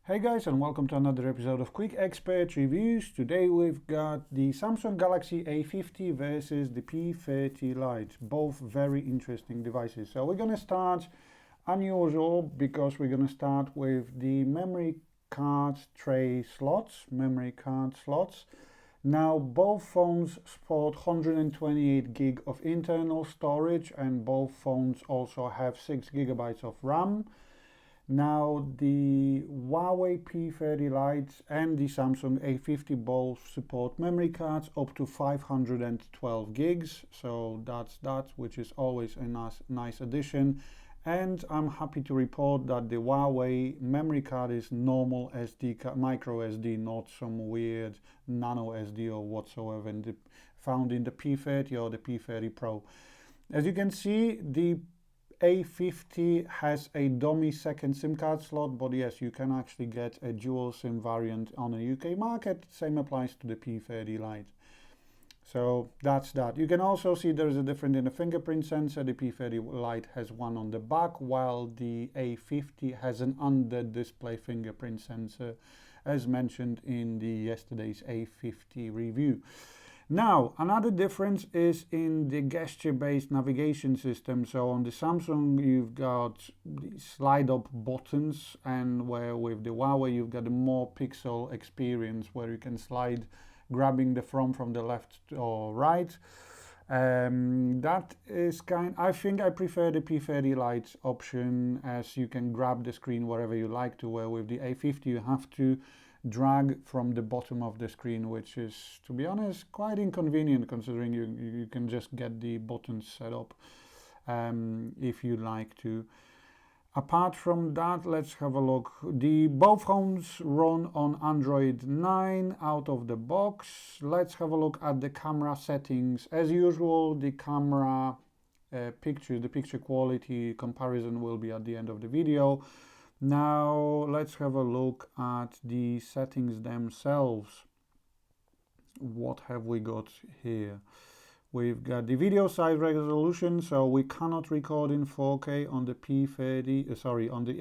Hey guys, and welcome to another episode of Quick Expert Reviews. Today we've got the Samsung Galaxy A50 versus the P30 Lite. Both very interesting devices. So we're going to start unusual because we're going to start with the memory card slots. Now both phones support 128 gig of internal storage, and both phones also have 6 gigabytes of RAM. Now the Huawei P30 Lite and the Samsung A50 both support memory cards up to 512 gigs, so that's that, which is always a nice addition. And I'm happy to report that the Huawei memory card is normal SD micro SD, not some weird nano SD or whatsoever found in the P30 or the P30 Pro. As you can see, the A50 has a dummy second SIM card slot, but yes, you can actually get a dual SIM variant on a UK market. Same applies to the P30 Lite. So that's that. You can also see there is a difference in the fingerprint sensor. The P30 Lite has one on the back, while the A50 has an under-display fingerprint sensor, as mentioned in the yesterday's A50 review. Now, another difference is in the gesture-based navigation system. So on the Samsung, you've got the slide-up buttons, and where with the Huawei, you've got a more pixel experience where you can slide, grabbing the phone from the left or right. That is I think I prefer the P30 Lite option, as you can grab the screen wherever you like to, where with the A50 you have to drag from the bottom of the screen, which is, to be honest, quite inconvenient, considering you can just get the buttons set up if you like to. Apart from that, let's have a look. Both phones run on Android 9 out of the box. Let's have a look at the camera settings. As usual, the camera the picture quality comparison will be at the end of the video. Now let's have a look at the settings themselves. What have we got here? We've got the video size resolution, so we cannot record in 4K on the on the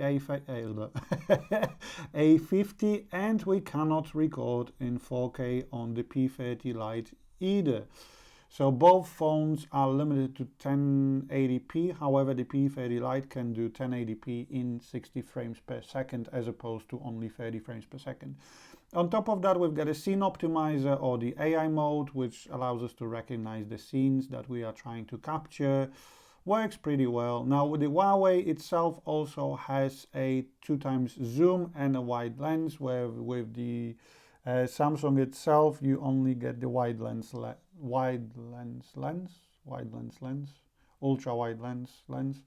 A50, and we cannot record in 4K on the P30 Lite either. So both phones are limited to 1080p. However, the P30 Lite can do 1080p in 60 frames per second as opposed to only 30 frames per second. On top of that, we've got a scene optimizer, or the AI mode, which allows us to recognize the scenes that we are trying to capture. Works pretty well. Now, with the Huawei itself also has a 2x zoom and a wide lens, where with the Samsung itself, you only get the ultra wide lens lens.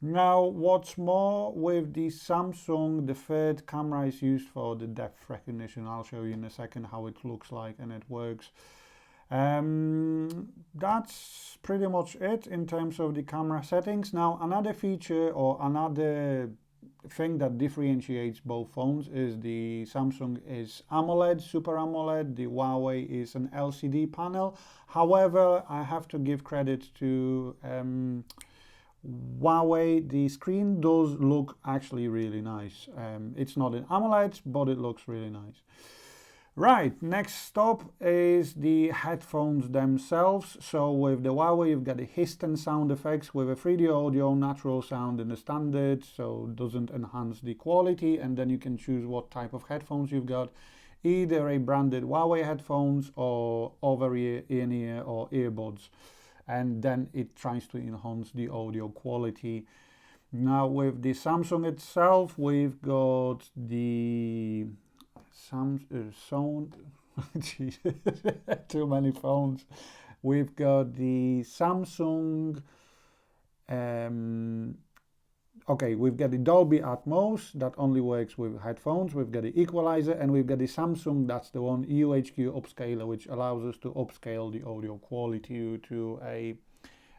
Now, what's more, with the Samsung, the third camera is used for the depth recognition. I'll show you in a second how it looks like and it works. That's pretty much it in terms of the camera settings. Now, another feature or another thing that differentiates both phones is the Samsung is AMOLED, Super AMOLED. The Huawei is an LCD panel. However, I have to give credit to Huawei. The screen does look actually really nice. It's not an AMOLED, but it looks really nice. Right, next stop is the headphones themselves. So with the Huawei, you've got the hissing sound effects with a 3D audio, natural sound in the standard, so it doesn't enhance the quality. And then you can choose what type of headphones you've got, either a branded Huawei headphones or over-ear, in-ear or earbuds. And then it tries to enhance the audio quality. Now with the Samsung itself, we've got the too many phones. We've got the Samsung we've got the Dolby Atmos that only works with headphones. We've got the equalizer, and we've got the Samsung, that's the one, UHQ upscaler, which allows us to upscale the audio quality to a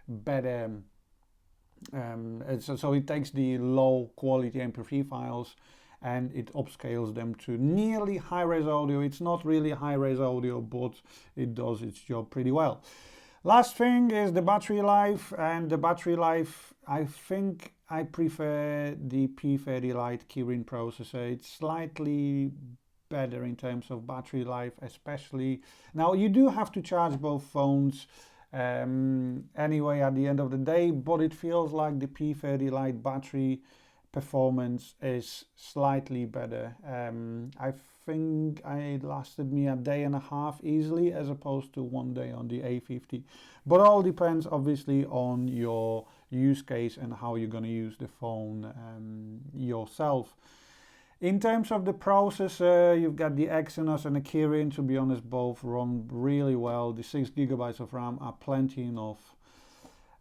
better so it takes the low quality MP3 files and it upscales them to nearly high-res audio. It's not really high-res audio, but it does its job pretty well. Last thing is the battery life, and the battery life, I think I prefer the P30 Lite Kirin processor. It's slightly better in terms of battery life, especially. Now, you do have to charge both phones anyway at the end of the day, but it feels like the P30 Lite battery performance is slightly better. I think it lasted me a day and a half easily, as opposed to 1 day on the A50. But all depends obviously on your use case and how you're going to use the phone yourself. In terms of the processor, you've got the Exynos and the Kirin. To be honest, both run really well. The 6 gigabytes of RAM are plenty enough.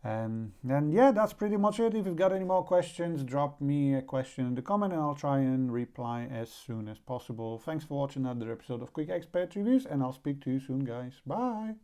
And yeah, that's pretty much it. If you've got any more questions, drop me a question in the comment and I'll try and reply as soon as possible. Thanks for watching another episode of Quick Expert Reviews, and I'll speak to you soon, guys. Bye!